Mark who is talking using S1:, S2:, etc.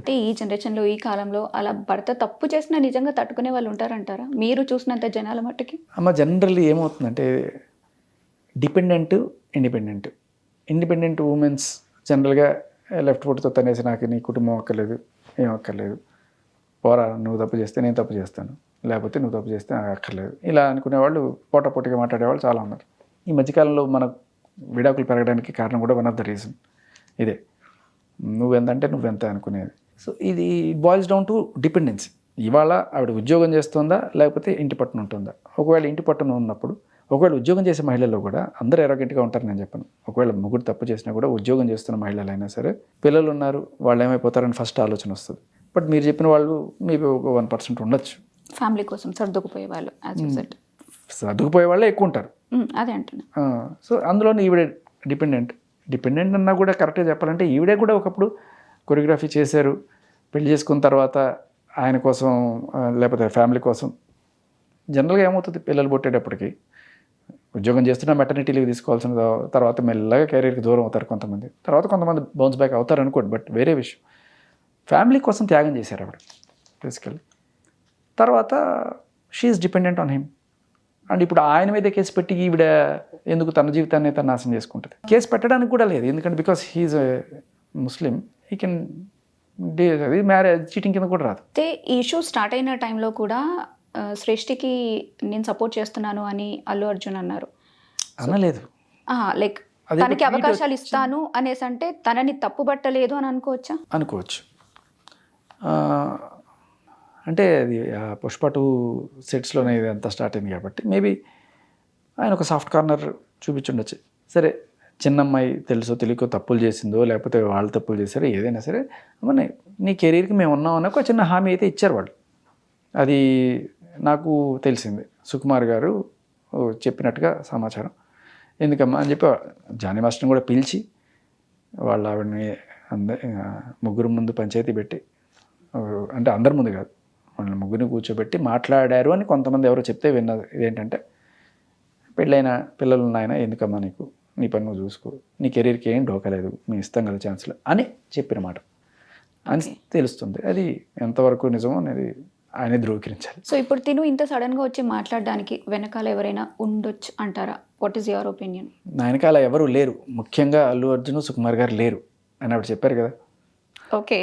S1: అంటే ఈ జనరేషన్లో ఈ కాలంలో అలా భర్త తప్పు చేసినా నిజంగా తట్టుకునే వాళ్ళు ఉంటారంటారా మీరు చూసినంత జనాల మట్టుకి?
S2: అమ్మ జనరల్లీ ఏమవుతుందంటే డిపెండెంట్ ఇండిపెండెంట్ ఉమెన్స్ జనరల్గా లెఫ్ట్ ఫుట్తో తనేసి నాకు నీ కుటుంబం అక్కర్లేదు, ఏం అక్కర్లేదు, పోరా నువ్వు తప్పు చేస్తే నేను తప్పు చేస్తాను, లేకపోతే నువ్వు తప్పు చేస్తే నాకు అక్కర్లేదు, ఇలా అనుకునేవాళ్ళు పోటాపోటీగా మాట్లాడేవాళ్ళు చాలా ఉన్నారు. ఈ మధ్యకాలంలో మన విడాకులు పెరగడానికి కారణం కూడా వన్ ఆఫ్ ద రీజన్ ఇదే, నువ్వెంతంటే నువ్వెంత అనుకునేది. సో ఇది బాయిల్స్ డౌన్ టు డిపెండెన్సీ. ఇవాళ ఆవిడ ఉద్యోగం చేస్తుందా లేకపోతే ఇంటి పట్టున ఉంటుందా? ఒకవేళ ఇంటి పట్టున ఉన్నప్పుడు, ఒకవేళ ఉద్యోగం చేసే మహిళల్లో కూడా అందరూ ఎరోగెంట్గా ఉంటారు నేను చెప్పను. ఒకవేళ ముగ్గురు తప్పు చేసినా కూడా ఉద్యోగం చేస్తున్న మహిళలైనా సరే పిల్లలు ఉన్నారు వాళ్ళు ఏమైపోతారని ఫస్ట్ ఆలోచన వస్తుంది. బట్ మీరు చెప్పిన వాళ్ళు మేబీ ఒక 1% ఉండొచ్చు
S1: ఫ్యామిలీ కోసం సర్దుకుపోయే వాళ్ళు.
S2: సర్దుకుపోయే వాళ్ళే ఎక్కువ ఉంటారు.
S1: అదే అంటున్నా.
S2: సో అందులోనే ఈవిడే డిపెండెంట్ అన్నా కూడా కరెక్ట్గా చెప్పాలంటే ఈవిడే కూడా ఒకప్పుడు కొరియోగ్రఫీ చేశారు. పెళ్లి చేసుకున్న తర్వాత ఆయన కోసం లేకపోతే ఫ్యామిలీ కోసం జనరల్గా ఏమవుతుంది, పిల్లలు పుట్టేటప్పటికి ఉద్యోగం చేస్తున్నా మెటర్నిటీ లీవ్ తీసుకోవాల్సిన తర్వాత మెల్లగా కెరీర్కి దూరం అవుతారు కొంతమంది. తర్వాత కొంతమంది బౌన్స్ బ్యాక్ అవుతారు అనుకోండి, బట్ వేరే విషయం. ఫ్యామిలీ కోసం త్యాగం చేశారు ఆవిడ బేసికల్లీ. తర్వాత she is dependent on him. And ఇప్పుడు ఆయన మీద కేసు పెట్టి ఈవిడ ఎందుకు తన జీవితాన్ని తను నాశనం చేసుకుంటుంది? కేసు పెట్టడానికి కూడా లేదు, ఎందుకంటే because he is Muslim, he can అది మ్యారేజ్ చీటింగ్ కింద కూడా రాదు.
S1: అయితే ఈ ఇష్యూ స్టార్ట్ అయిన టైంలో కూడా శ్రేష్ఠికి నేను సపోర్ట్ చేస్తున్నాను అని అల్లు అర్జున్ అన్నారు.
S2: అనలేదు,
S1: లైక్ తనకి అవకాశాలు ఇస్తాను అనేసి అంటే తనని తప్పుబట్టలేదు అని అనుకోవచ్చు.
S2: అంటే అది పుష్ప 2 సెట్స్లోనే ఇది అంతా స్టార్ట్ అయింది కాబట్టి మేబీ ఆయన ఒక సాఫ్ట్ కార్నర్ చూపించుండొచ్చు. సరే చిన్నమ్మాయి తెలుసో తెలియకో తప్పులు చేసిందో లేకపోతే వాళ్ళు తప్పులు చేశారో ఏదైనా సరే అమ్మని నీ కెరీర్కి మేము ఉన్నామని ఒక చిన్న హామీ అయితే ఇచ్చారు వాళ్ళు. అది నాకు తెలిసింది, సుకుమార్ గారు చెప్పినట్టుగా సమాచారం. ఎందుకమ్మా అని చెప్పి జానీ మాస్టర్ని కూడా పిలిచి వాళ్ళ ఆవిడని ముగ్గురు ముందు పంచాయతీ పెట్టి, అంటే అందరి ముందు కాదు, వాళ్ళని ముగ్గురిని కూర్చోబెట్టి మాట్లాడారు అని కొంతమంది ఎవరో చెప్తే విన్నది. ఇదేంటంటే పెళ్ళైన పిల్లలు ఉన్నాయన ఎందుకమ్మా నీకు, నీ పని నువ్వు చూసుకో, నీ కెరీర్కి ఏం డోకలేదు, మీ ఇస్తాం కదా ఛాన్స్లు అని చెప్పిన మాట అని తెలుస్తుంది. అది ఎంతవరకు నిజమో అనేది ఆయనే ధృవీకరించాలి.
S1: సో ఇప్పుడు తిను ఇంత సడన్గా వచ్చి మాట్లాడడానికి వెనకాల ఎవరైనా ఉండొచ్చు అంటారా? What is your opinion?
S2: నా వెనకాల ఎవరు లేరు, ముఖ్యంగా అల్లు అర్జున్ సుకుమార్ గారు లేరు అని ఆవిడ చెప్పారు కదా.
S1: ఓకే.